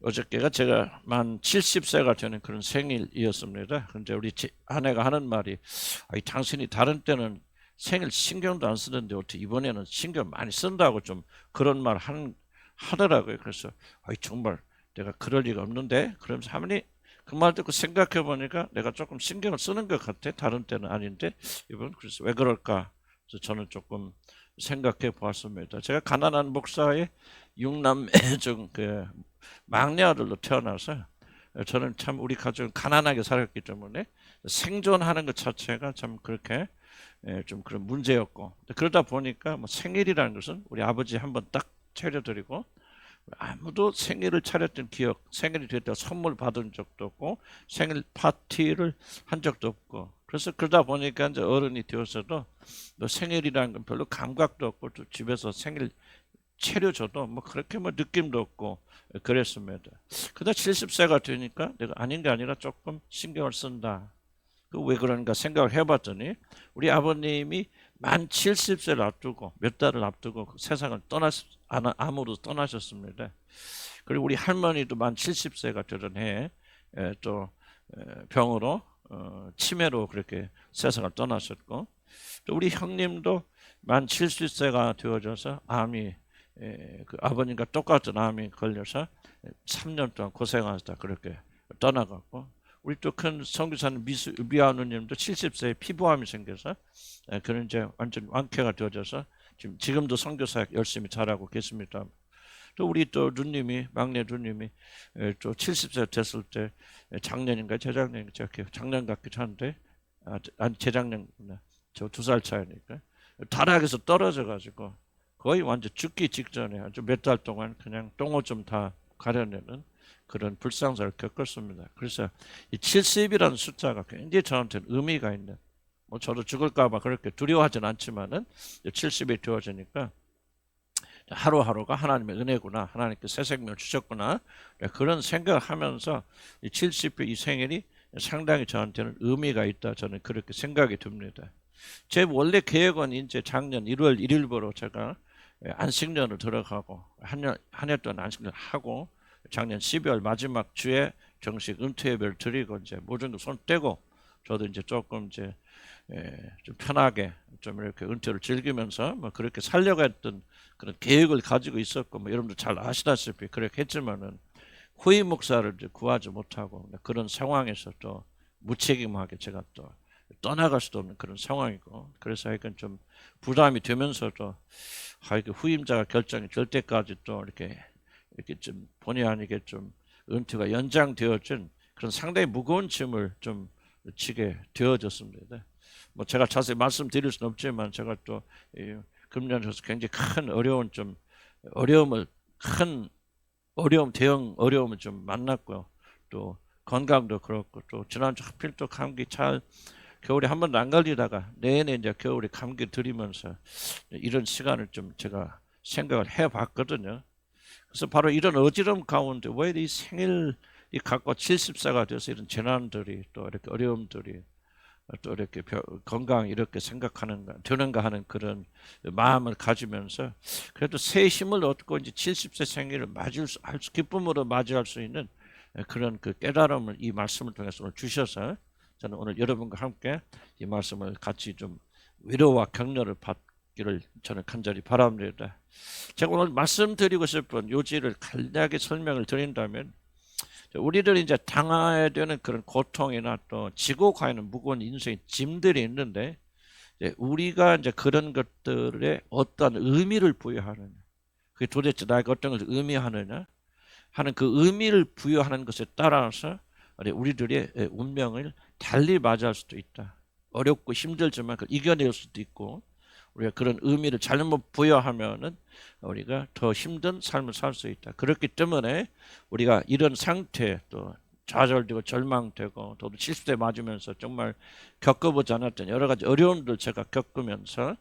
어저께가 제가 만 70세가 되는 그런 생일이었습니다. 근데 우리 아내가 하는 말이, 아이, 당신이 다른 때는 생일 신경도 안 쓰는데 어떻게 이번에는 신경 많이 쓴다고 좀 그런 말 하더라고요. 그래서 아이, 정말 내가 그럴 리가 없는데, 그러면서 하머니 그 말 듣고 생각해 보니까 내가 조금 신경을 쓰는 것 같아. 다른 때는 아닌데 이번. 그래서 왜 그럴까? 그래서 저는 조금 생각해 보았습니다. 제가 가난한 목사의 6남매 중 그 막내 아들로 태어나서 저는 참 우리 가족은 가난하게 살았기 때문에 생존하는 것 자체가 참 그렇게 좀 그런 문제였고, 그러다 보니까 뭐 생일이라는 것은 우리 아버지 한번 딱 차려드리고 아무도 생일을 차렸던 기억, 생일이 됐다 선물 받은 적도 없고 생일 파티를 한 적도 없고, 그래서 그러다 보니까 이제 어른이 되어서도 너 생일이라는 건 별로 감각도 없고 또 집에서 생일 차려줘도 뭐 그렇게 뭐 느낌도 없고 그랬습니다. 그러다 70세가 되니까 내가 아닌 게 아니라 조금 신경을 쓴다. 그 왜 그런가 생각을 해봤더니 우리 아버님이 만 70세를 앞두고 몇 달을 앞두고 세상을 암으로 떠나셨습니다. 그리고 우리 할머니도 만 70세가 되던 해에 또 병으로 치매로 그렇게 세상을 떠나셨고, 또 우리 형님도 만 70세가 되어져서 암이 그 아버님과 똑같은 암이 걸려서 3년 동안 고생하셨다 그렇게 떠나갔고, 우리 또 큰 선교사님 미아누님도 70세에 피부암이 생겨서 그런 이제 완전 완쾌가 되어져서 지금도 선교사 열심히 잘하고 계십니다. 또 우리 또 누님이 막내 누님이 또 70세 됐을 때 작년인가 재작년 작년 같기도 한데 아니 재작년 저 2살 차이니까 다락에서 떨어져 가지고 거의 완전 죽기 직전에 아주 몇 달 동안 그냥 똥오줌 다 가려내는 그런 불상사를 겪었습니다. 그래서 이 70이라는 숫자가 굉장히 저한테는 의미가 있는, 뭐 저도 죽을까봐 그렇게 두려워하진 않지만은 70이 되어지니까 하루하루가 하나님의 은혜구나, 하나님께 새 생명을 주셨구나, 그런 생각을 하면서 이 70의 이 생일이 상당히 저한테는 의미가 있다, 저는 그렇게 생각이 듭니다. 제 원래 계획은 이제 작년 1월 1일부로 제가 안식년을 들어가고 한 해 동안 안식년을 하고 작년 12월 마지막 주에 정식 은퇴 예배를 드리고 이제 모든 거 손 떼고 저도 이제 조금 이제 좀 편하게 좀 이렇게 은퇴를 즐기면서 뭐 그렇게 살려고 했던 그런 계획을 가지고 있었고, 뭐 여러분들 잘 아시다시피 그렇게 했지만은 후임 목사를 이제 구하지 못하고 그런 상황에서 또 무책임하게 제가 또 떠나갈 수도 없는 그런 상황이고, 그래서 하여간 좀 부담이 되면서도 후임자가 결정이 될 때까지 또 이렇게 좀 본의 아니게 좀 은퇴가 연장되어진 그런 상당히 무거운 짐을 좀 지게 되어졌습니다. 뭐 제가 자세히 말씀드릴 수는 없지만 제가 또 금년에서 굉장히 큰 대형 어려움을 좀 만났고요. 또 건강도 그렇고, 또 지난주 하필 또 감기 겨울에 한 번도 안 걸리다가 내내 이제 겨울에 감기 들이면서 이런 시간을 좀 제가 생각을 해봤거든요. 그래서 바로 이런 어지러움 가운데 왜 이 생일이 갖고 70세가 돼서 이런 재난들이 또 이렇게 어려움들이 또 이렇게 건강 이렇게 되는가 하는 그런 마음을 가지면서 그래도 새 힘을 얻고 이제 70세 생일을 기쁨으로 맞이할 수 있는 그런 그 깨달음을 이 말씀을 통해서 오늘 주셔서 저는 오늘 여러분과 함께 이 말씀을 같이 좀 위로와 격려를 받기를 저는 간절히 바랍니다. 제가 오늘 말씀드리고 싶은 요지를 간략하게 설명을 드린다면, 우리들이 이제 당해야 되는 그런 고통이나 또 지고 가는 무거운 인생의 짐들이 있는데, 우리가 이제 그런 것들에 어떤 의미를 부여하느냐, 그게 도대체 나에게 어떤 것을 의미하느냐 하는 그 의미를 부여하는 것에 따라서 우리들의 운명을 달리 맞이할 수도 있다. 어렵고 힘들지만 그걸 이겨낼 수도 있고, 우리가 그런 의미를 잘못 부여하면은 우리가 더 힘든 삶을 살 수 있다. 그렇기 때문에 우리가 이런 상태에 또 좌절되고 절망되고, 또 70대 맞으면서 정말 겪어보지 않았던 여러 가지 어려움들 제가 겪으면서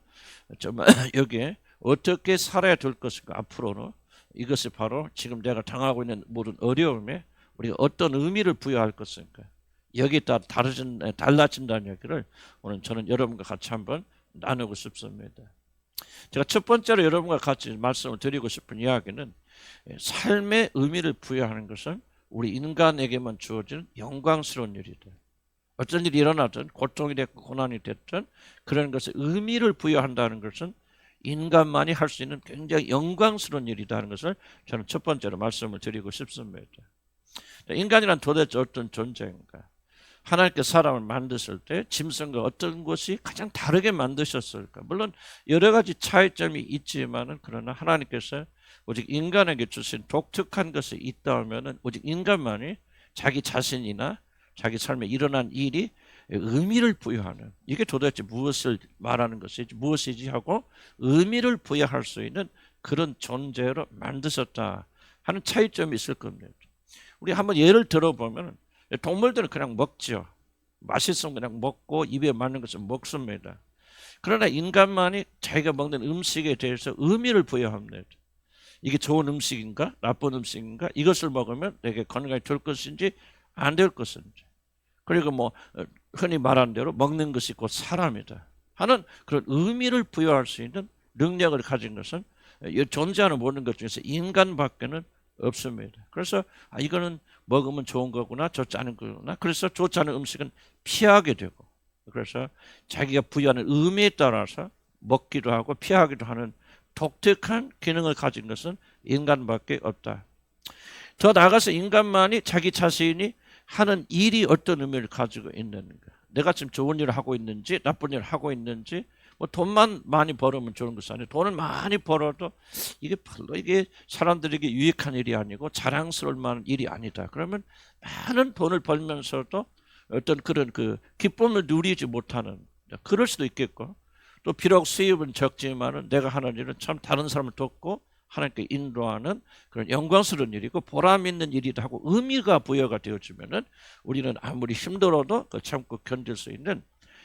정말 여기에 어떻게 살아야 될 것인가, 앞으로는 이것이 바로 지금 내가 당하고 있는 모든 어려움에 우리가 어떤 의미를 부여할 것인가, 여기에 따라 달라진다는 얘기를 오늘 저는 여러분과 같이 한번 나누고 싶습니다. 제가 첫 번째로 여러분과 같이 말씀을 드리고 싶은 이야기는 삶의 의미를 부여하는 것은 우리 인간에게만 주어지는 영광스러운 일이다. 어떤 일이 일어나든 고통이 됐고 고난이 됐든 그런 것에 의미를 부여한다는 것은 인간만이 할 수 있는 굉장히 영광스러운 일이라는 것을 저는 첫 번째로 말씀을 드리고 싶습니다. 인간이란 도대체 어떤 존재인가? 하나님께 사람을 만드실 때 짐승과 어떤 것이 가장 다르게 만드셨을까? 물론 여러 가지 차이점이 있지만은 그러나 하나님께서 오직 인간에게 주신 독특한 것이 있다면은 오직 인간만이 자기 자신이나 자기 삶에 일어난 일이 의미를 부여하는, 이게 도대체 무엇을 말하는 것이지 무엇이지 하고 의미를 부여할 수 있는 그런 존재로 만드셨다 하는 차이점이 있을 겁니다. 우리 한번 예를 들어보면 동물들은 그냥 먹죠. 맛있으면 그냥 먹고 입에 맞는 것을 먹습니다. 그러나 인간만이 자기가 먹는 음식에 대해서 의미를 부여합니다. 이게 좋은 음식인가 나쁜 음식인가, 이것을 먹으면 내게 건강에 좋을 것인지 안 될 것인지, 그리고 뭐 흔히 말하는 대로 먹는 것이 곧 사람이다 하는 그런 의미를 부여할 수 있는 능력을 가진 것은 존재하는 모든 것 중에서 인간밖에는 없습니다. 그래서 이거는 먹으면 좋은 거구나, 좋지 않은 거구나. 그래서 좋지 않은 음식은 피하게 되고, 그래서 자기가 부여하는 의미에 따라서 먹기도 하고 피하기도 하는 독특한 기능을 가진 것은 인간밖에 없다. 더 나아가서 인간만이 자기 자신이 하는 일이 어떤 의미를 가지고 있는가, 내가 지금 좋은 일을 하고 있는지 나쁜 일을 하고 있는지, 뭐 돈만 많이 벌으면 좋은 것이 아니고 돈을 많이 벌어도 이게 별로 이게 사람들에게 유익한 일이 아니고 자랑스러울 만한 일이 아니다. 그러면 많은 돈을 벌면서도 어떤 그런 그 기쁨을 누리지 못하는, 그럴 수도 있겠고, 또 비록 수입은 적지만은 내가 하는 일은 참 다른 사람을 돕고 하나님께 인도하는 그런 영광스러운 일이고 보람 있는 일이다 하고 의미가 부여가 되어지면은 우리는 아무리 힘들어도 그 참고 견딜 수 있는,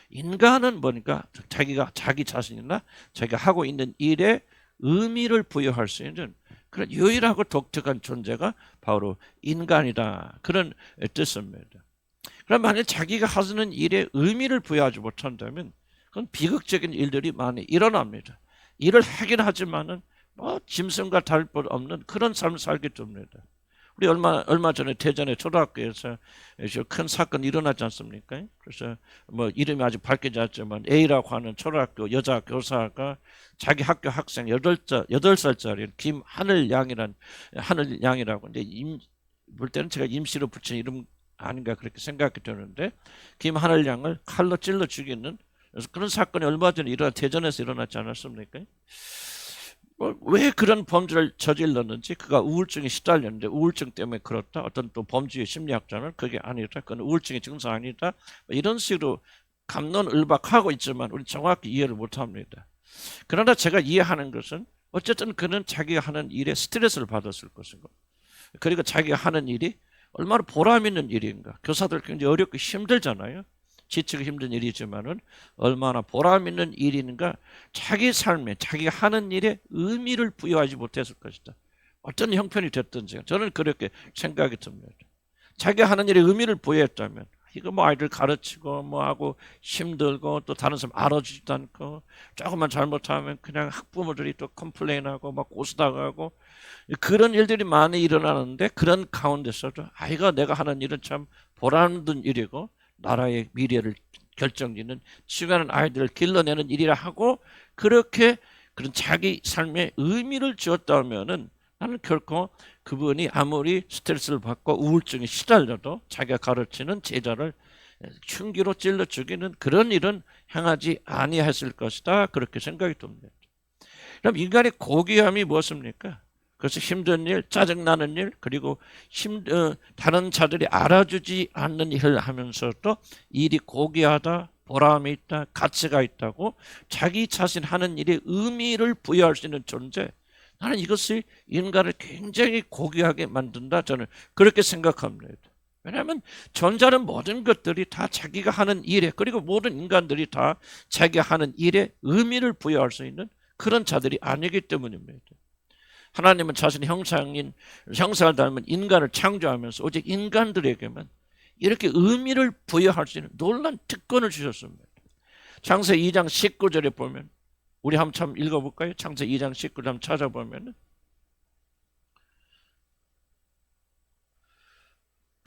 인간은 뭐니까 자기가 자기 자신이나 자기가 하고 있는 일에 의미를 부여할 수 있는 그런 유일하고 독특한 존재가 바로 인간이다, 그런 뜻입니다. 그럼 만약 자기가 하는 일에 의미를 부여하지 못한다면 그건 비극적인 일들이 많이 일어납니다. 일을 하긴 하지만은 뭐 짐승과 다를 바 없는 그런 삶을 살게 됩니다. 우리 얼마 전에 대전의 초등학교에서 큰 사건이 일어나지 않습니까? 그래서 뭐 이름이 아직 밝혀지지 않지만 A라고 하는 초등학교 여자 교사가 자기 학교 학생 8살짜리 하늘양이라고, 근데 볼 때는 제가 임시로 붙인 이름 아닌가 그렇게 생각이 드는데, 김하늘양을 칼로 찔러 죽이는 그런 사건이 얼마 전에 대전에서 일어났지 않았습니까? 왜 그런 범죄를 저질렀는지, 그가 우울증에 시달렸는데 우울증 때문에 그렇다, 어떤 또 범죄 심리학자는 그게 아니다, 그건 우울증의 증상 아니다, 이런 식으로 갑론을박하고 있지만 우리 정확히 이해를 못합니다. 그러나 제가 이해하는 것은 어쨌든 그는 자기가 하는 일에 스트레스를 받았을 것이고, 그리고 자기가 하는 일이 얼마나 보람 있는 일인가. 교사들 굉장히 어렵고 힘들잖아요. 지치고 힘든 일이지만은 얼마나 보람 있는 일인가, 자기 삶에 자기가 하는 일에 의미를 부여하지 못했을 것이다. 어떤 형편이 됐든지 저는 그렇게 생각이 듭니다. 자기가 하는 일에 의미를 부여했다면, 이거 뭐 아이들 가르치고 뭐 하고 힘들고 또 다른 사람 알아주지도 않고 조금만 잘못하면 그냥 학부모들이 또 컴플레인하고 막 고소당하고 그런 일들이 많이 일어나는데, 그런 가운데서도 아이가 내가 하는 일은 참 보람있는 일이고 나라의 미래를 결정짓는 중요한 아이들을 길러내는 일이라 하고 그렇게 그런 자기 삶에 의미를 주었다면은 나는 결코 그분이 아무리 스트레스를 받고 우울증에 시달려도 자기가 가르치는 제자를 흉기로 찔러 죽이는 그런 일은 행하지 아니했을 것이다, 그렇게 생각이 듭니다. 그럼 인간의 고귀함이 무엇입니까? 그래서 힘든 일, 짜증나는 일, 그리고 다른 자들이 알아주지 않는 일을 하면서도 일이 고귀하다, 보람이 있다, 가치가 있다고 자기 자신 하는 일에 의미를 부여할 수 있는 존재, 나는 이것이 인간을 굉장히 고귀하게 만든다, 저는 그렇게 생각합니다. 왜냐하면 존재하는 모든 것들이 다 자기가 하는 일에, 그리고 모든 인간들이 다 자기가 하는 일에 의미를 부여할 수 있는 그런 자들이 아니기 때문입니다. 하나님은 자신의 형상을 닮은 인간을 창조하면서 오직 인간들에게만 이렇게 의미를 부여할 수 있는 놀라운 특권을 주셨습니다. 창세기 2장 19절에 보면, 우리 한번 읽어볼까요? 창세기 2장 19절 찾아보면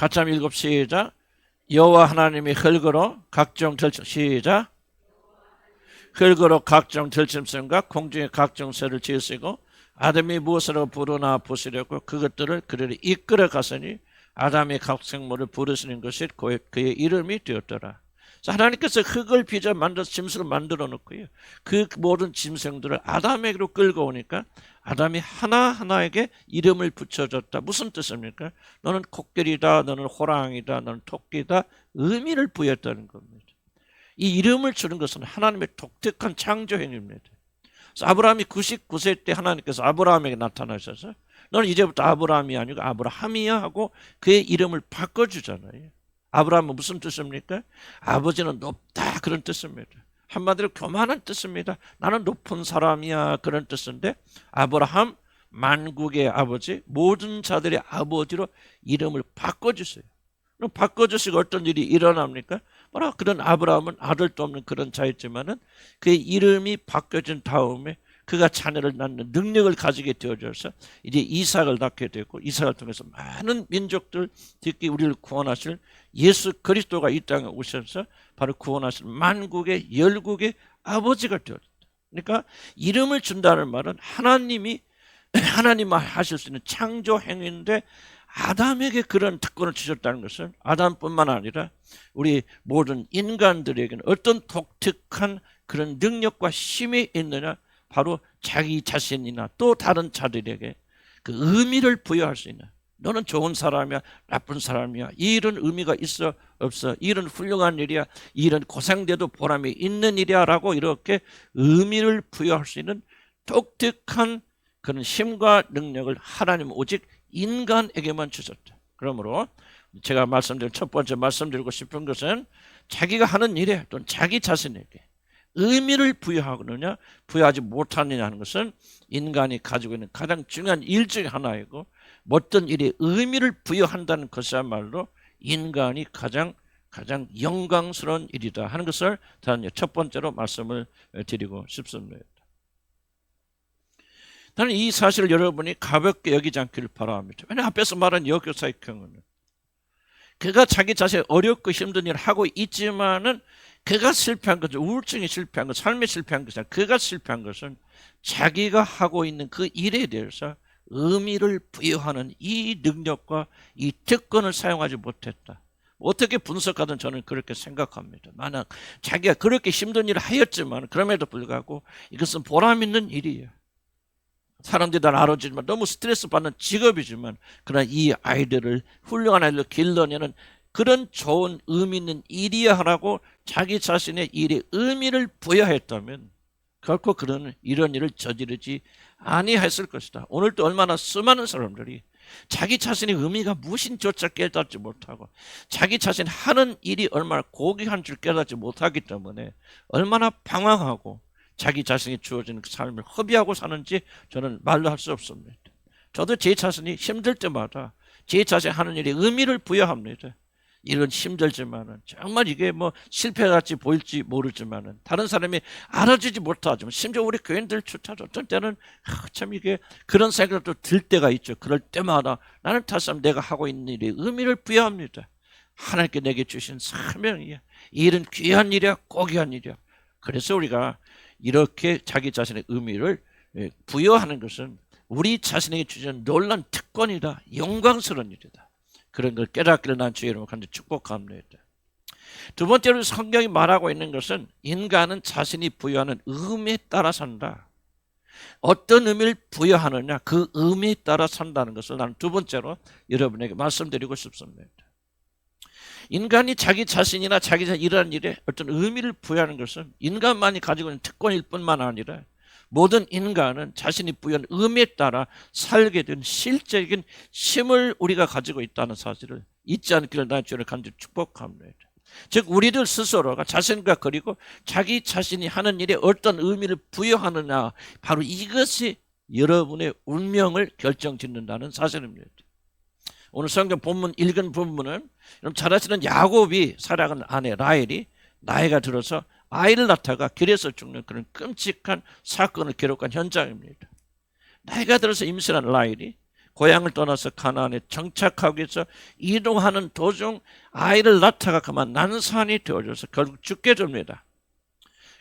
같이 한번 읽읍 시작. 여호와 하나님이 흙으로 각종 들짐승 시작. 흙으로 각종 들짐승과 공중의 각종 새를 지으시고 아담이 무엇으로 부르나 보시려고 그것들을 그를 이끌어 갔으니 아담이 각 생물을 부르시는 것이 그의 이름이 되었더라. 하나님께서 흙을 빚어 만들어서 짐승을 만들어 놓고요. 그 모든 짐승들을 아담에게로 끌고 오니까 아담이 하나하나에게 이름을 붙여줬다. 무슨 뜻입니까? 너는 코끼리다, 너는 호랑이다, 너는 토끼다. 의미를 부여했다는 겁니다. 이 이름을 주는 것은 하나님의 독특한 창조 행위입니다. 아브라함이 99세 때 하나님께서 아브라함에게 나타나셔서 너는 이제부터 아브라함이 아니고 아브라함이야 하고 그의 이름을 바꿔주잖아요. 아브라함은 무슨 뜻입니까? 아버지는 높다 그런 뜻입니다. 한마디로 교만한 뜻입니다. 나는 높은 사람이야 그런 뜻인데 아브라함 만국의 아버지 모든 자들의 아버지로 이름을 바꿔주세요. 그럼 바꿔주시고 어떤 일이 일어납니까? 뭐라 그런 아브라함은 아들도 없는 그런 자였지만은 그의 이름이 바뀌어진 다음에 그가 자녀를 낳는 능력을 가지게 되어져서 이제 이삭을 낳게 되고 이삭을 통해서 많은 민족들, 특히 우리를 구원하실 예수 그리스도가 이 땅에 오셔서 바로 구원하실 만국의 열국의 아버지가 되었다. 그러니까 이름을 준다는 말은 하나님이 하나님만 하실 수 있는 창조 행위인데 아담에게 그런 특권을 주셨다는 것은 아담뿐만 아니라 우리 모든 인간들에게는 어떤 독특한 그런 능력과 힘이 있느냐, 바로 자기 자신이나 또 다른 자들에게 그 의미를 부여할 수 있는, 너는 좋은 사람이야, 나쁜 사람이야, 이 일은 의미가 있어 없어, 이 일은 훌륭한 일이야, 이 일은 고생돼도 보람이 있는 일이야 라고 이렇게 의미를 부여할 수 있는 독특한 그런 힘과 능력을 하나님은 오직 인간에게만 주셨다. 그러므로 제가 말씀드린 첫 번째 말씀드리고 싶은 것은 자기가 하는 일에 또는 자기 자신에게 의미를 부여하느냐 부여하지 못하느냐 하는 것은 인간이 가지고 있는 가장 중요한 일 중에 하나이고, 어떤 일에 의미를 부여한다는 것이야말로 인간이 가장 영광스러운 일이다 하는 것을 첫 번째로 말씀을 드리고 싶습니다. 나는 이 사실을 여러분이 가볍게 여기지 않기를 바랍니다. 왜냐하면 앞에서 말한 여교사의 경우는 그가 자기 자신이 어렵고 힘든 일을 하고 있지만은 그가 실패한 것은 우울증이 실패한 것, 삶이 실패한 것이 아니라 그가 실패한 것은 자기가 하고 있는 그 일에 대해서 의미를 부여하는 이 능력과 이 특권을 사용하지 못했다. 어떻게 분석하든 저는 그렇게 생각합니다. 만약 자기가 그렇게 힘든 일을 하였지만 그럼에도 불구하고 이것은 보람 있는 일이에요. 사람들이 다 알아주지만 너무 스트레스 받는 직업이지만 그러나 이 아이들을 훌륭한 아이들로 길러내는 그런 좋은 의미 있는 일이야 하라고 자기 자신의 일에 의미를 부여했다면 결코 이런 일을 저지르지 아니했을 것이다. 오늘도 얼마나 수많은 사람들이 자기 자신의 의미가 무엇인조차 깨닫지 못하고 자기 자신 하는 일이 얼마나 고귀한 줄 깨닫지 못하기 때문에 얼마나 방황하고 자기 자신이 주어지는 그 삶을 허비하고 사는지 저는 말로 할 수 없습니다. 저도 제 자신이 힘들 때마다 제 자신 하는 일에 의미를 부여합니다. 이런 힘들지만은 정말 이게 뭐 실패같이 보일지 모르지만은 다른 사람이 알아주지 못하지만 심지어 우리 교인들조차 어떤 때는 참 이게 그런 생각도 들 때가 있죠. 그럴 때마다 나는 다시 한번 내가 하고 있는 일에 의미를 부여합니다. 하나님께 내게 주신 사명이야. 이 일은 귀한 일이야, 고귀한 일이야. 그래서 우리가 이렇게 자기 자신의 의미를 부여하는 것은 우리 자신에게 주신 놀라운 특권이다, 영광스러운 일이다. 그런 걸 깨닫기를 난 주의 이름으로 간절히 축복합니다. 두 번째로 성경이 말하고 있는 것은 인간은 자신이 부여하는 의미에 따라 산다. 어떤 의미를 부여하느냐 그 의미에 따라 산다는 것을 나는 두 번째로 여러분에게 말씀드리고 싶습니다. 인간이 자기 자신이나 자기 자신 일하는 일에 어떤 의미를 부여하는 것은 인간만이 가지고 있는 특권일 뿐만 아니라 모든 인간은 자신이 부여한 의미에 따라 살게 된 실제적인 힘을 우리가 가지고 있다는 사실을 잊지 않기를 나의 주를 간절히 축복합니다. 즉 우리들 스스로가 자신과 그리고 자기 자신이 하는 일에 어떤 의미를 부여하느냐, 바로 이것이 여러분의 운명을 결정짓는다는 사실입니다. 오늘 성경 본문 읽은 부분은 여러분 잘 아시는 야곱이 사랑하는 아내 라헬이 나이가 들어서 아이를 낳다가 길에서 죽는 그런 끔찍한 사건을 기록한 현장입니다. 나이가 들어서 임신한 라헬이 고향을 떠나서 가나안에 정착하기 위해서 이동하는 도중 아이를 낳다가 그만 난산이 되어져서 결국 죽게 됩니다.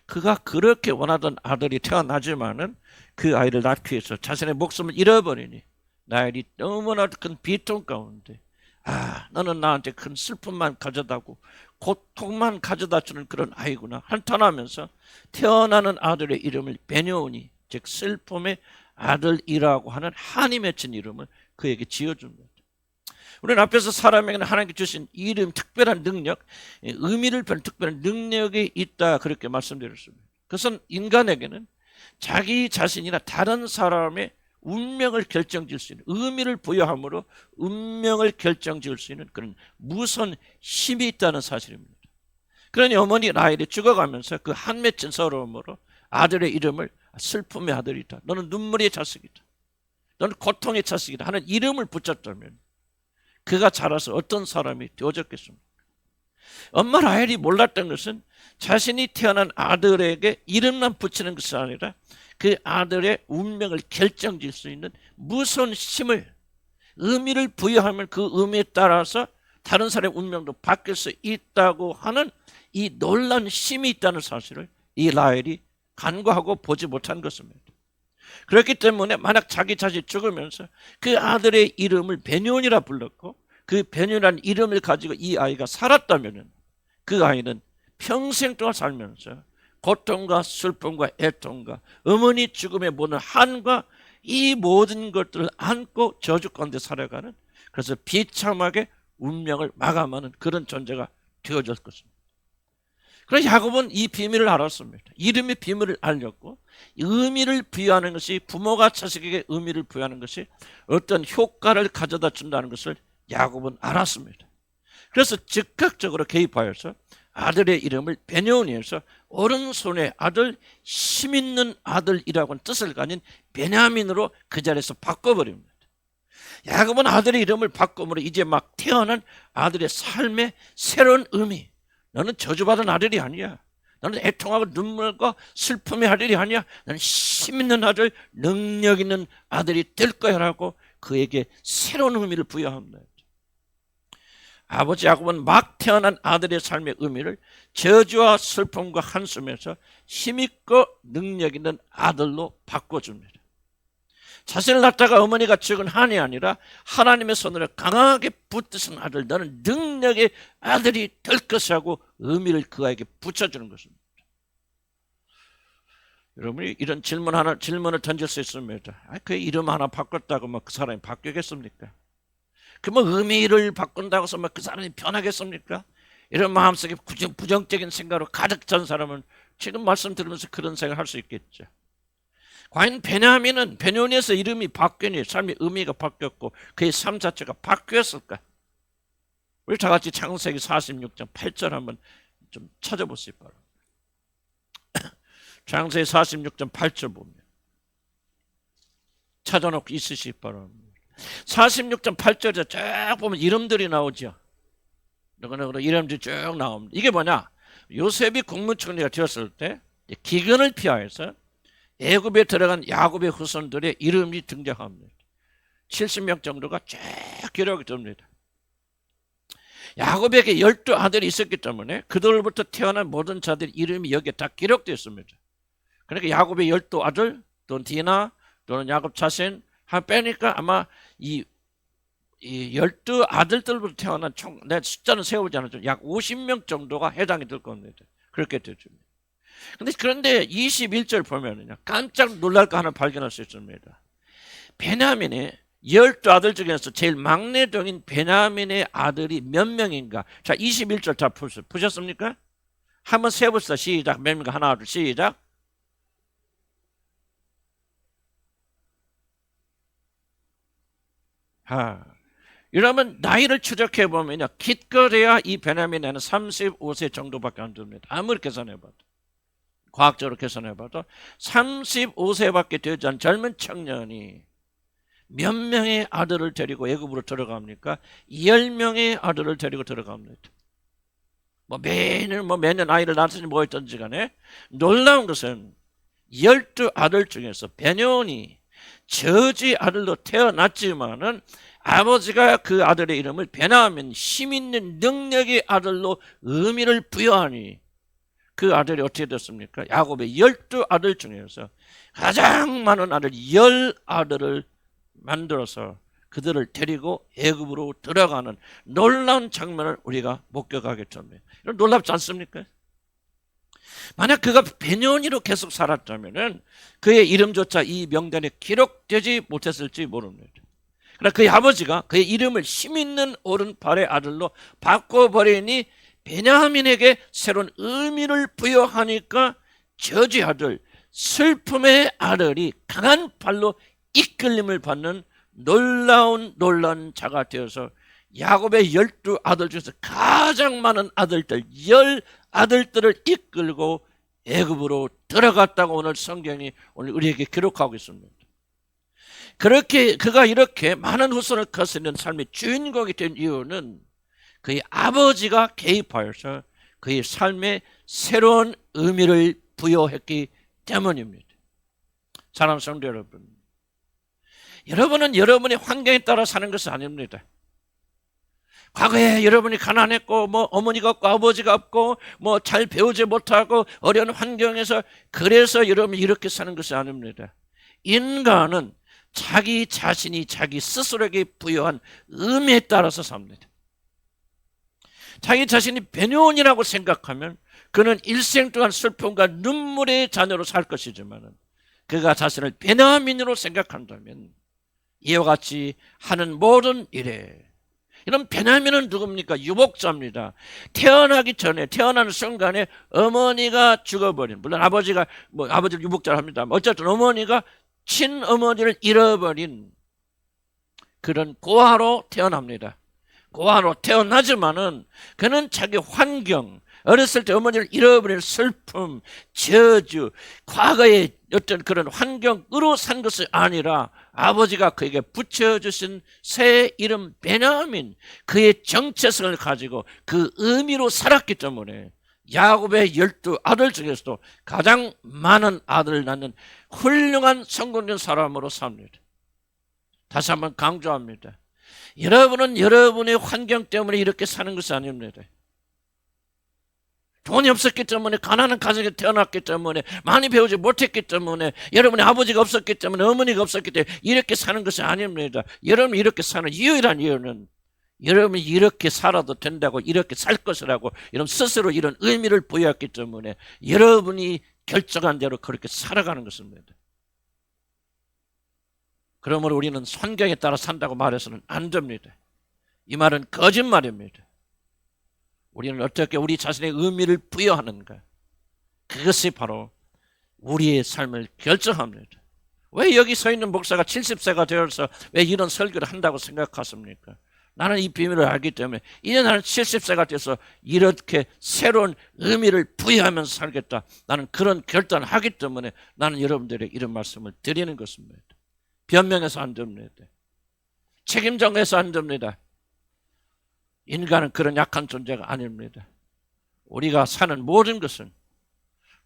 그가 그렇게 원하던 아들이 태어나지만은 그 아이를 낳기 위해서 자신의 목숨을 잃어버리니 나엘이 너무나 큰 비통 가운데 너는 나한테 큰 슬픔만 가져다고 고통만 가져다 주는 그런 아이구나 한탄하면서 태어나는 아들의 이름을 베뇨니 즉 슬픔의 아들이라고 하는 한이 맺힌 이름을 그에게 지어줍니다. 우리는 앞에서 사람에게는 하나님께 주신 이름, 특별한 능력, 의미를 변 특별한 능력이 있다 그렇게 말씀드렸습니다. 그것은 인간에게는 자기 자신이나 다른 사람의 운명을 결정지을 수 있는 의미를 부여함으로 운명을 결정지을 수 있는 그런 무서운 힘이 있다는 사실입니다. 그러니 어머니 라헬이 죽어가면서 그 한 맺힌 서러움으로 아들의 이름을 슬픔의 아들이다. 너는 눈물의 자식이다. 너는 고통의 자식이다 하는 이름을 붙였다면 그가 자라서 어떤 사람이 되어졌겠습니까? 엄마 라헬이 몰랐던 것은 자신이 태어난 아들에게 이름만 붙이는 것이 아니라 그 아들의 운명을 결정질 수 있는 무서운 힘을 의미를 부여하면 그 의미에 따라서 다른 사람의 운명도 바뀔 수 있다고 하는 이 놀라운 힘이 있다는 사실을 이 라헬이 간과하고 보지 못한 것입니다. 그렇기 때문에 만약 자기 자신이 죽으면서 그 아들의 이름을 베뇨니라 불렀고 그 베뇨니라는 이름을 가지고 이 아이가 살았다면 그 아이는 평생 동안 살면서 고통과 슬픔과 애통과 어머니 죽음의 모든 한과 이 모든 것들을 안고 저주 가운데 살아가는 그래서 비참하게 운명을 마감하는 그런 존재가 되어졌을 것입니다. 그래서 야곱은 이 비밀을 알았습니다. 이름의 비밀을 알렸고 의미를 부여하는 것이 부모가 자식에게 의미를 부여하는 것이 어떤 효과를 가져다 준다는 것을 야곱은 알았습니다. 그래서 즉각적으로 개입하여서 아들의 이름을 베냐민에서 오른손의 아들, 힘있는 아들이라고는 뜻을 가진 베냐민으로 그 자리에서 바꿔버립니다. 야곱은 아들의 이름을 바꿈으로 이제 막 태어난 아들의 삶의 새로운 의미, 너는 저주받은 아들이 아니야. 너는 애통하고 눈물과 슬픔의 아들이 아니야. 너는 힘있는 아들, 능력 있는 아들이 될 거야 라고 그에게 새로운 의미를 부여합니다. 아버지 야곱은 막 태어난 아들의 삶의 의미를 저주와 슬픔과 한숨에서 힘있고 능력 있는 아들로 바꿔줍니다. 자신을 낳다가 어머니가 죽은 한이 아니라 하나님의 손으로 강하게 붙드신 아들, 너는 능력의 아들이 될 것이라고 의미를 그에게 붙여주는 것입니다. 여러분이 이런 질문을 던질 수 있습니다. 그 이름 하나 바꿨다고 그 사람이 바뀌겠습니까? 그 의미를 바꾼다고 해서 그 사람이 변하겠습니까? 이런 마음속에 부정적인 생각으로 가득 찬 사람은 지금 말씀 들으면서 그런 생각을 할 수 있겠죠. 과연 베냐민에서 이름이 바뀌니 삶의 의미가 바뀌었고 그의 삶 자체가 바뀌었을까? 우리 다 같이 창세기 46장 8절 한번 좀 찾아보시기 바랍니다. 창세기 46장 8절 보면 찾아놓고 있으시기 바랍니다. 46장 8절에 쭉 보면 이름들이 나오죠. 이름들이 쭉 나옵니다. 이게 뭐냐? 요셉이 국무총리가 되었을 때 기근을 피하여서 애굽에 들어간 야곱의 후손들의 이름이 등장합니다. 70명 정도가 쭉 기록이 됩니다. 야곱에게 12아들이 있었기 때문에 그들로부터 태어난 모든 자들의 이름이 여기에 다 기록되어 있습니다. 그러니까 야곱의 12아들 또는 디나 또는 야곱 자신 한 빼니까 아마 이 12아들들부터 태어난 총, 내 숫자는 세우지 않았죠. 약 50명 정도가 해당이 될 겁니다. 그렇게 되죠. 그런데 21절 보면은요, 깜짝 놀랄 거 하나 발견할 수 있습니다. 베냐민의 12아들 중에서 제일 막내동인 베냐민의 아들이 몇 명인가? 자, 21절 다 보셨습니까? 한번 세봅시다. 시작. 몇 명인가? 하나, 둘, 시작. 이러면 나이를 추적해 보면요, 기껏해야 이 베냐민에는 35세 정도밖에 안 됩니다. 아무리 계산해봐도, 과학적으로 계산해봐도 35세밖에 되지 않은 젊은 청년이 몇 명의 아들을 데리고 애굽으로 들어갑니까? 10명의 아들을 데리고 들어갑니다. 매년 아이를 낳든지 뭐 했든지 간에 놀라운 것은 12아들 중에서 베냐민이 저주의 아들로 태어났지만은 아버지가 그 아들의 이름을 베냐민, 힘 있는 능력의 아들로 의미를 부여하니 그 아들이 어떻게 됐습니까? 야곱의 12아들 중에서 가장 많은 아들 10아들을 만들어서 그들을 데리고 애굽으로 들어가는 놀라운 장면을 우리가 목격하게 됩니다. 놀랍지 않습니까? 만약 그가 베냐민으로 계속 살았다면 그의 이름조차 이 명단에 기록되지 못했을지 모릅니다. 그러나 그의 아버지가 그의 이름을 힘있는 오른팔의 아들로 바꿔버리니 베냐민에게 새로운 의미를 부여하니까 저주의 아들, 슬픔의 아들이 강한 팔로 이끌림을 받는 놀라운 자가 되어서 야곱의 12아들 중에서 가장 많은 아들들 10아들들을 이끌고 애굽으로 들어갔다고 오늘 성경이 오늘 우리에게 기록하고 있습니다. 그렇게 그가 이렇게 많은 후손을 거스르는 삶의 주인공이 된 이유는 그의 아버지가 개입하여서 그의 삶에 새로운 의미를 부여했기 때문입니다. 사랑하는 성도 여러분, 여러분은 여러분의 환경에 따라 사는 것이 아닙니다. 과거에 여러분이 가난했고 어머니가 없고 아버지가 없고 잘 배우지 못하고 어려운 환경에서 그래서 여러분이 이렇게 사는 것이 아닙니다. 인간은 자기 자신이 자기 스스로에게 부여한 의미에 따라서 삽니다. 자기 자신이 베냐민이라고 생각하면 그는 일생 동안 슬픔과 눈물의 자녀로 살 것이지만 그가 자신을 베냐민으로 생각한다면 이와 같이 하는 모든 일에, 이런 베냐민은 누굽니까? 유복자입니다. 태어나기 전에, 태어나는 순간에 어머니가 죽어버린, 물론 아버지를 유복자를 합니다. 어쨌든 어머니가 친어머니를 잃어버린 그런 고아로 태어납니다. 고아로 태어나지만은 그는 자기 환경, 어렸을 때 어머니를 잃어버린 슬픔, 저주, 과거의 어떤 그런 환경으로 산 것이 아니라 아버지가 그에게 붙여주신 새 이름 베냐민, 그의 정체성을 가지고 그 의미로 살았기 때문에 야곱의 12아들 중에서도 가장 많은 아들을 낳는 훌륭한 성공된 사람으로 삽니다. 다시 한번 강조합니다. 여러분은 여러분의 환경 때문에 이렇게 사는 것이 아닙니다. 돈이 없었기 때문에, 가난한 가정에 태어났기 때문에, 많이 배우지 못했기 때문에, 여러분의 아버지가 없었기 때문에, 어머니가 없었기 때문에 이렇게 사는 것이 아닙니다. 여러분이 이렇게 사는 유일한 이유는 여러분이 이렇게 살아도 된다고, 이렇게 살 것이라고 여러분 스스로 이런 의미를 부여했기 때문에 여러분이 결정한 대로 그렇게 살아가는 것입니다. 그러므로 우리는 환경에 따라 산다고 말해서는 안 됩니다. 이 말은 거짓말입니다. 우리는 어떻게 우리 자신의 의미를 부여하는가, 그것이 바로 우리의 삶을 결정합니다. 왜 여기 서 있는 목사가 70세가 되어서 왜 이런 설교를 한다고 생각하십니까? 나는 이 비밀을 알기 때문에 이제 나는 70세가 돼서 이렇게 새로운 의미를 부여하면서 살겠다, 나는 그런 결단을 하기 때문에 나는 여러분들에게 이런 말씀을 드리는 것입니다. 변명해서 안 됩니다. 책임정해서 안 됩니다. 인간은 그런 약한 존재가 아닙니다. 우리가 사는 모든 것은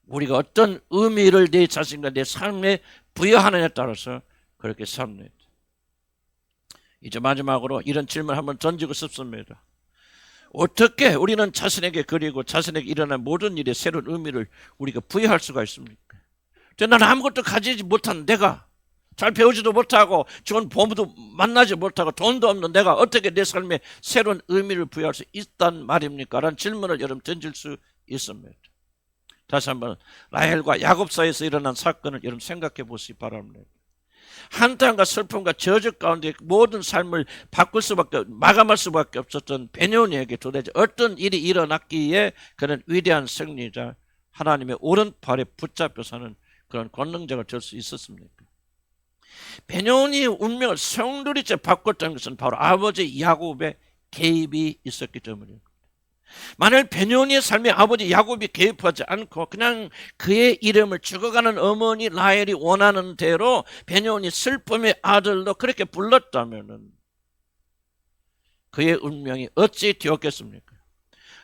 우리가 어떤 의미를 내 자신과 내 삶에 부여하느냐에 따라서 그렇게 삽니다. 이제 마지막으로 이런 질문을 한번 던지고 싶습니다. 어떻게 우리는 자신에게 그리고 자신에게 일어난 모든 일에 새로운 의미를 우리가 부여할 수가 있습니까? 나는 아무것도 가지지 못한 내가, 잘 배우지도 못하고 좋은 부모도 만나지 못하고 돈도 없는 내가 어떻게 내 삶에 새로운 의미를 부여할 수 있단 말입니까? 라는 질문을 여러분 던질 수 있습니다. 다시 한번 라헬과 야곱 사이에서 일어난 사건을 여러분 생각해 보시기 바랍니다. 한탄과 슬픔과 저주 가운데 모든 삶을 마감할 수밖에 없었던 베냐민에게 도대체 어떤 일이 일어났기에 그는 위대한 승리자, 하나님의 오른팔에 붙잡혀 사는 그런 권능자가 될 수 있었습니까? 베냐민의 운명을 성두리째 바꿨다는 것은 바로 아버지 야곱의 개입이 있었기 때문입니다. 만일 베냐민의 삶에 아버지 야곱이 개입하지 않고 그냥 그의 이름을 죽어가는 어머니 라헬이 원하는 대로 베냐민이 슬픔의 아들로 그렇게 불렀다면 그의 운명이 어찌 되었겠습니까?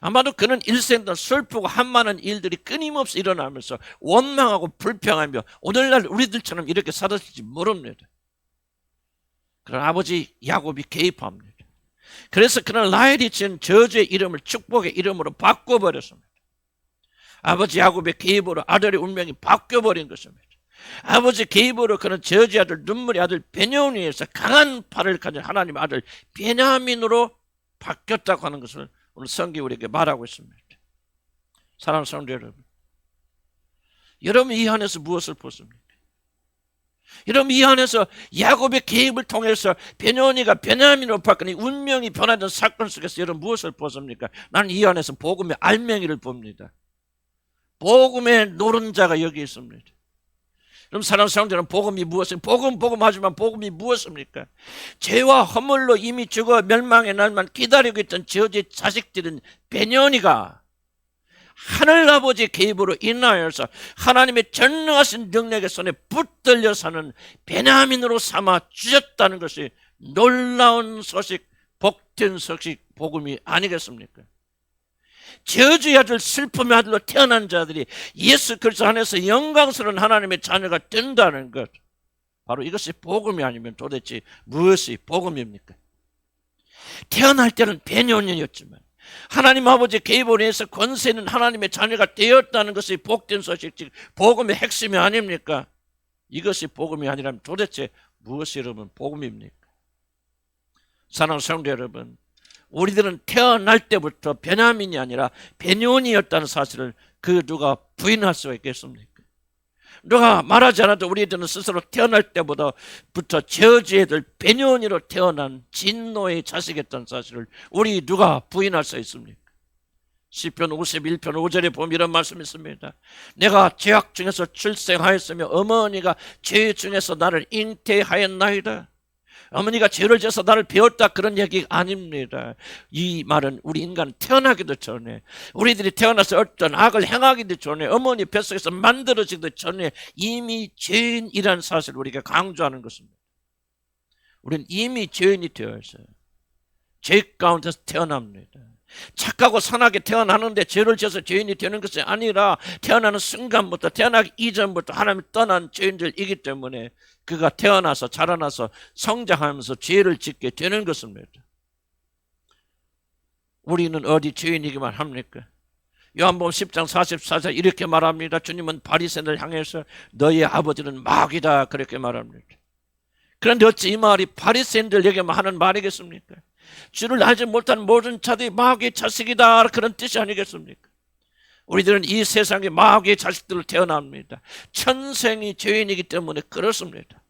아마도 그는 일생 동안 슬프고 한많은 일들이 끊임없이 일어나면서 원망하고 불평하며 오늘날 우리들처럼 이렇게 살았을지 모릅니다. 그런 아버지 야곱이 개입합니다. 그래서 그는 라헬이 지은 저주의 이름을 축복의 이름으로 바꿔버렸습니다. 아버지 야곱의 개입으로 아들의 운명이 바뀌어버린 것입니다. 아버지 개입으로 그는 저주의 아들 눈물의 아들 베냐민에서 강한 팔을 가진 하나님의 아들 베냐민으로 바뀌었다고 하는 것을 오늘 성경이 우리에게 말하고 있습니다. 사랑하는 성도 여러분, 여러분 이 안에서 무엇을 보십니까? 여러분 이 안에서 야곱의 개입을 통해서 베냐민이가 베냐민으로 바뀌니 운명이 변화된 사건 속에서 여러분 무엇을 보십니까? 나는 이 안에서 복음의 알맹이를 봅니다. 복음의 노른자가 여기 있습니다. 그럼 사랑하는 성도들은 복음이 무엇입니까? 복음하지만 복음이 무엇입니까? 죄와 허물로 이미 죽어 멸망의 날만 기다리고 있던 저주의 자식들은 베냐민이가 하늘아버지의 개입으로 인하여서 하나님의 전능하신 능력의 손에 붙들려 사는 베냐민으로 삼아 주셨다는 것이 놀라운 소식, 복된 소식, 복음이 아니겠습니까? 저주의 아들, 슬픔의 아들로 태어난 자들이 예수 그리스도 안에서 영광스러운 하나님의 자녀가 된다는 것, 바로 이것이 복음이 아니면 도대체 무엇이 복음입니까? 태어날 때는 베냐민이었지만 하나님 아버지의 개입으로 인해서 권세 있는 하나님의 자녀가 되었다는 것이 복된 소식, 즉 복음의 핵심이 아닙니까? 이것이 복음이 아니라면 도대체 무엇이 여러분 복음입니까? 사랑하는 성도 여러분, 우리들은 태어날 때부터 베냐민이 아니라 베냐민이었다는 사실을 그 누가 부인할 수가 있겠습니까? 누가 말하지 않아도 우리들은 스스로 태어날 때부터 저주애들 베냐민으로 태어난 진노의 자식이었다는 사실을 우리 누가 부인할 수 있습니까? 시편 51편 5절에 보면 이런 말씀이 있습니다. 내가 죄악 중에서 출생하였으며 어머니가 죄 중에서 나를 잉태하였나이다. 어머니가 죄를 지어서 나를 배웠다, 그런 얘기 아닙니다. 이 말은 우리 인간 태어나기도 전에, 우리들이 태어나서 어떤 악을 행하기도 전에, 어머니 뱃속에서 만들어지기도 전에 이미 죄인이라는 사실을 우리가 강조하는 것입니다. 우리는 이미 죄인이 되어 있어요. 죄 가운데서 태어납니다. 착하고 선하게 태어나는데 죄를 지어서 죄인이 되는 것이 아니라 태어나는 순간부터, 태어나기 이전부터 하나님을 떠난 죄인들이기 때문에 그가 태어나서 자라나서 성장하면서 죄를 짓게 되는 것입니다. 우리는 어디 죄인이기만 합니까? 요한복음 10장 44절 이렇게 말합니다. 주님은 바리새인을 향해서 너희 아버지는 마귀다, 그렇게 말합니다. 그런데 어찌 이 말이 바리새인들에게만 하는 말이겠습니까? 주를 알지 못한 모든 자들이 마귀의 자식이다, 그런 뜻이 아니겠습니까? 우리들은 이 세상에 마귀의 자식들로 태어납니다. 천생이 죄인이기 때문에 그렇습니다.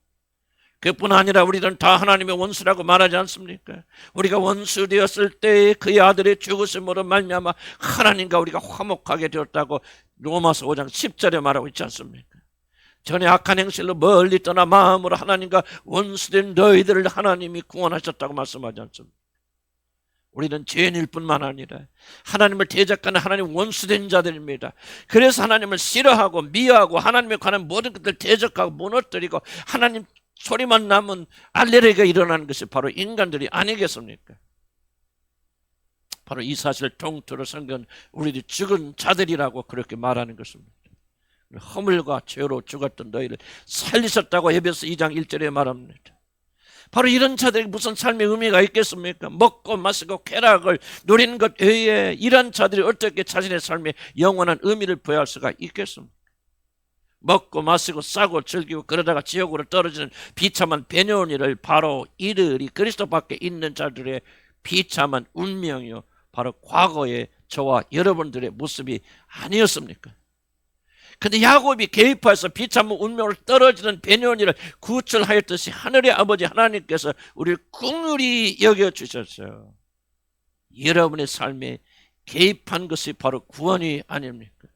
그뿐 아니라 우리들은 다 하나님의 원수라고 말하지 않습니까? 우리가 원수 되었을 때 그의 아들의 죽으심으로 말미암아 하나님과 우리가 화목하게 되었다고 로마서 5장 10절에 말하고 있지 않습니까? 전에 악한 행실로 멀리 떠나 마음으로 하나님과 원수된 너희들을 하나님이 구원하셨다고 말씀하지 않습니까? 우리는 죄인일 뿐만 아니라 하나님을 대적하는 하나님 원수된 자들입니다. 그래서 하나님을 싫어하고 미워하고 하나님에 관한 모든 것들 대적하고 무너뜨리고 하나님 소리만 나면 알레르기가 일어나는 것이 바로 인간들이 아니겠습니까? 바로 이 사실을 통틀어 성경은 우리들이 죽은 자들이라고 그렇게 말하는 것입니다. 허물과 죄로 죽었던 너희를 살리셨다고 에베소 2장 1절에 말합니다. 바로 이런 자들이 무슨 삶의 의미가 있겠습니까? 먹고 마시고 쾌락을 누리는 것 외에 이런 자들이 어떻게 자신의 삶에 영원한 의미를 부여할 수가 있겠습니까? 먹고 마시고 싸고 즐기고 그러다가 지옥으로 떨어지는 비참한 베냐민을 바로 이들이 그리스도 밖에 있는 자들의 비참한 운명이요, 바로 과거의 저와 여러분들의 모습이 아니었습니까? 근데 야곱이 개입해서 비참한 운명으로 떨어지는 베냐민을 구출하였듯이 하늘의 아버지 하나님께서 우리를 긍휼히 여겨주셨어요. 여러분의 삶에 개입한 것이 바로 구원이 아닙니까?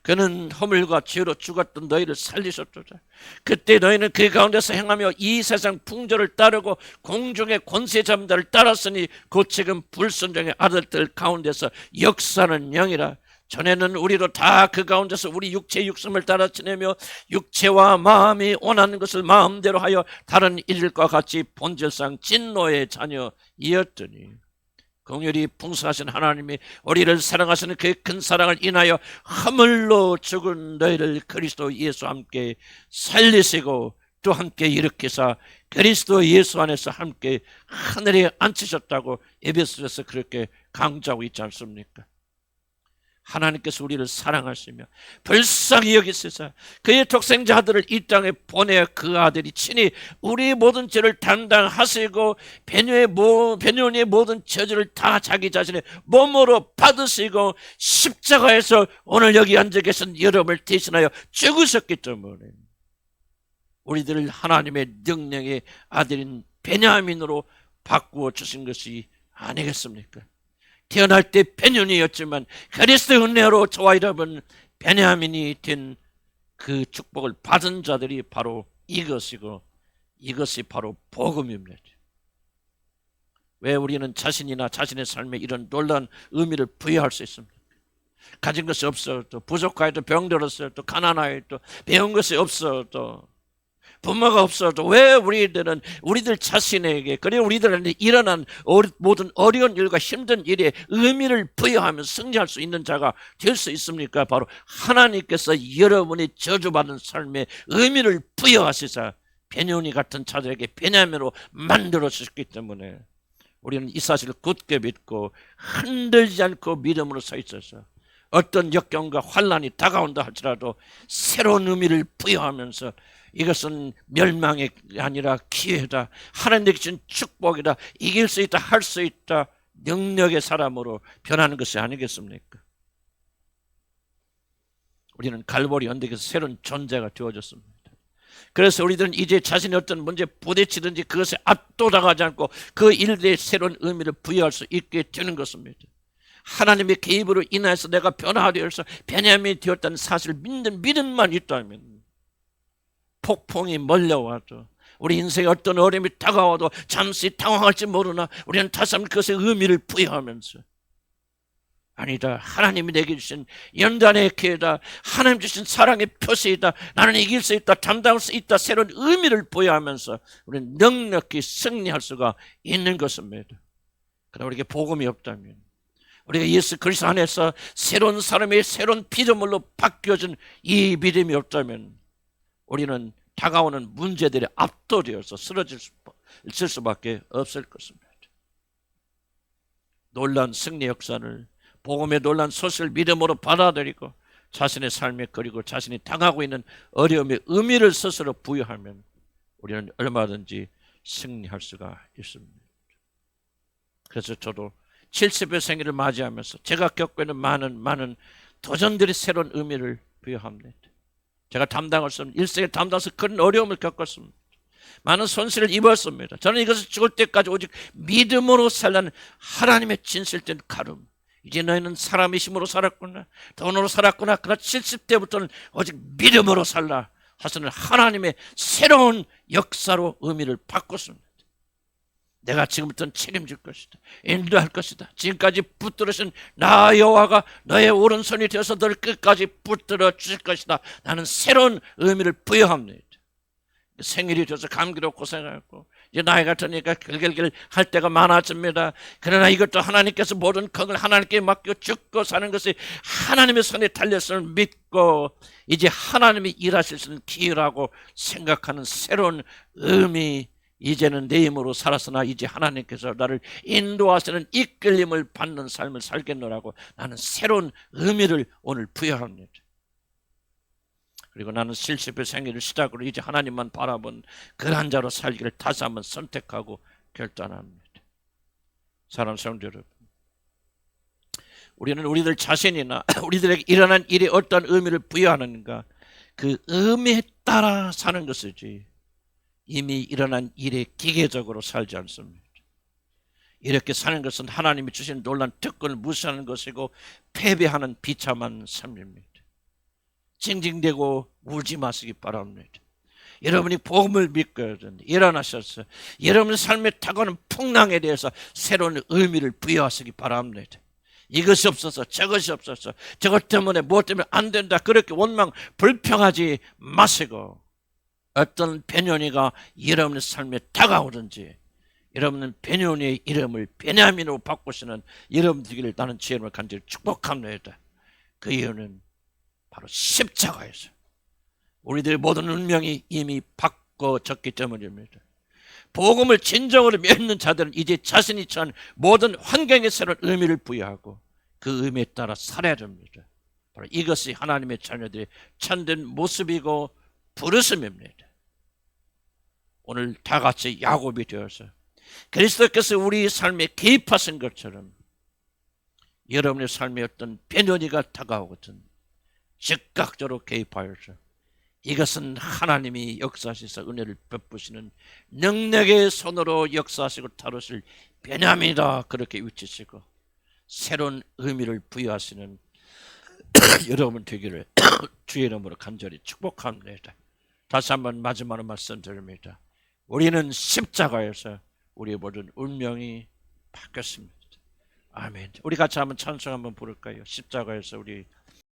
그는 허물과 죄로 죽었던 너희를 살리셨도다. 그때 너희는 그 가운데서 행하며 이 세상 풍조를 따르고 공중의 권세 잡은 자를 따랐으니 곧 지금 불순종의 아들들 가운데서 역사는 영이라. 전에는 우리도 다 그 가운데서 우리 육체의 육성을 따라 지내며 육체와 마음이 원하는 것을 마음대로 하여 다른 이들과 같이 본질상 진노의 자녀이었더니 긍휼이 풍성하신 하나님이 우리를 사랑하시는 그 큰 사랑을 인하여 허물로 죽은 너희를 그리스도 예수와 함께 살리시고 또 함께 일으키사 그리스도 예수 안에서 함께 하늘에 앉히셨다고 에베소서에서 그렇게 강조하고 있지 않습니까? 하나님께서 우리를 사랑하시며 불쌍히 여기시사 그의 독생자 아들을 이 땅에 보내어 그 아들이 친히 우리의 모든 죄를 담당하시고 변론의 모든 저주를 다 자기 자신의 몸으로 받으시고 십자가에서 오늘 여기 앉아 계신 여러분을 대신하여 죽으셨기 때문에 우리들을 하나님의 능력의 아들인 베냐민으로 바꾸어 주신 것이 아니겠습니까? 태어날 때 베냐민이었지만 그리스도의 은혜로 저와 여러분 베냐민이 된 그 축복을 받은 자들이 바로 이것이고 이것이 바로 복음입니다. 왜 우리는 자신이나 자신의 삶에 이런 놀라운 의미를 부여할 수 있습니까? 가진 것이 없어 또 부족하여도 병들었어요 또 가난하여도 배운 것이 없어 또 부모가 없어도 왜 우리들 자신에게 그리고 우리들한테 일어난 모든 어려운 일과 힘든 일에 의미를 부여하며 승리할 수 있는 자가 될 수 있습니까? 바로 하나님께서 여러분이 저주받은 삶에 의미를 부여하시자 베냐민 같은 자들에게 베냐민으로 만들어 주셨기 때문에 우리는 이 사실을 굳게 믿고 흔들지 않고 믿음으로 서 있어서 어떤 역경과 환난이 다가온다 할지라도 새로운 의미를 부여하면서 이것은 멸망이 아니라 기회다. 하나님께 주신 축복이다. 이길 수 있다. 할 수 있다. 능력의 사람으로 변하는 것이 아니겠습니까? 우리는 갈보리 언덕에서 새로운 존재가 되어졌습니다. 그래서 우리들은 이제 자신의 어떤 문제에 부딪히든지 그것에 압도당하지 않고 그 일에 새로운 의미를 부여할 수 있게 되는 것입니다. 하나님의 개입으로 인해서 내가 변화되어서 베냐민이 되었다는 사실을 믿는 믿음만 있다면 폭풍이 몰려와도 우리 인생에 어떤 어려움이 다가와도 잠시 당황할지 모르나 우리는 다시 한번 그것에 의미를 부여하면서 아니다 하나님이 내게 주신 연단의 기회다 하나님 주신 사랑의 표시이다 나는 이길 수 있다 담당할 수 있다 새로운 의미를 부여하면서 우리는 넉넉히 승리할 수가 있는 것입니다. 그러나 우리에게 복음이 없다면 우리가 예수 그리스도 안에서 새로운 사람의 새로운 피조물로 바뀌어진 이 믿음이 없다면 우리는 다가오는 문제들에 압도되어서 쓰러질 수밖에 없을 것입니다. 놀라운 승리 역사를 복음의 놀라운 소식을 믿음으로 받아들이고 자신의 삶에 그리고 자신이 당하고 있는 어려움의 의미를 스스로 부여하면 우리는 얼마든지 승리할 수가 있습니다. 그래서 저도 70의 생일을 맞이하면서 제가 겪고 있는 많은 도전들이 새로운 의미를 부여합니다. 제가 담당할 수 없는 일생에 담당해서 그런 어려움을 겪었습니다. 많은 손실을 입었습니다. 저는 이것을 죽을 때까지 오직 믿음으로 살라는 하나님의 진실된 가름. 이제 너희는 사람의 힘으로 살았구나 돈으로 살았구나 그러나 70대부터는 오직 믿음으로 살라 하시는 하나님의 새로운 역사로 의미를 바꿨습니다. 내가 지금부터는 책임질 것이다. 인도할 것이다. 지금까지 붙들으신 나 여호와가 너의 오른손이 되어서 너를 끝까지 붙들어 주실 것이다. 나는 새로운 의미를 부여합니다. 생일이 돼서 감기로 고생하고 이제 나이가 드니까 길길길 할 때가 많아집니다. 그러나 이것도 하나님께서 모든 것을 하나님께 맡겨 죽고 사는 것이 하나님의 손에 달렸음을 믿고 이제 하나님이 일하실 수 있는 기회라고 생각하는 새로운 의미 이제는 내 힘으로 살았으나 이제 하나님께서 나를 인도하시는 이끌림을 받는 삶을 살겠노라고 나는 새로운 의미를 오늘 부여합니다. 그리고 나는 70의 생일을 시작으로 이제 하나님만 바라본 그런 자로 살기를 다시 한번 선택하고 결단합니다. 사랑하는 성도 여러분, 우리는 우리들 자신이나 우리들에게 일어난 일에 어떤 의미를 부여하는가 그 의미에 따라 사는 것이지 이미 일어난 일에 기계적으로 살지 않습니다. 이렇게 사는 것은 하나님이 주신 놀라운 특권을 무시하는 것이고 패배하는 비참한 삶입니다. 징징대고 울지 마시기 바랍니다. 여러분이 복음을 믿고 일어나셔서 여러분의 삶에 다가오는 풍랑에 대해서 새로운 의미를 부여하시기 바랍니다. 이것이 없어서 저것이 없어서 저것 때문에 무엇 때문에 안 된다 그렇게 원망 불평하지 마시고 어떤 베냐민이가 여러분의 삶에 다가오든지 여러분은 베냐민의 이름을 베냐민으로 바꾸시는 여러분 되기를 나는 주님을 간절히 축복합니다. 그 이유는 바로 십자가에서 우리들의 모든 운명이 이미 바꿔졌기 때문입니다. 복음을 진정으로 믿는 자들은 이제 자신이 처한 모든 환경에 새로운 의미를 부여하고 그 의미에 따라 살아야 됩니다. 바로 이것이 하나님의 자녀들의 참된 모습이고 부르심입니다. 오늘 다 같이 야곱이 되어서 그리스도께서 우리 삶에 개입하신 것처럼 여러분의 삶에 어떤 변현이가 다가오거든 즉각적으로 개입하여서 이것은 하나님이 역사하시사 은혜를 베푸시는 능력의 손으로 역사하시고 다루실 변함이다 그렇게 외치시고 새로운 의미를 부여하시는 여러분 되기를 주의 이름으로 간절히 축복합니다. 다시 한번 마지막으로 말씀드립니다. 우리는 십자가에서 우리의 모든 운명이 바뀌었습니다. 아멘. 우리 같이 한번 찬송 한번 부를까요? 십자가에서 우리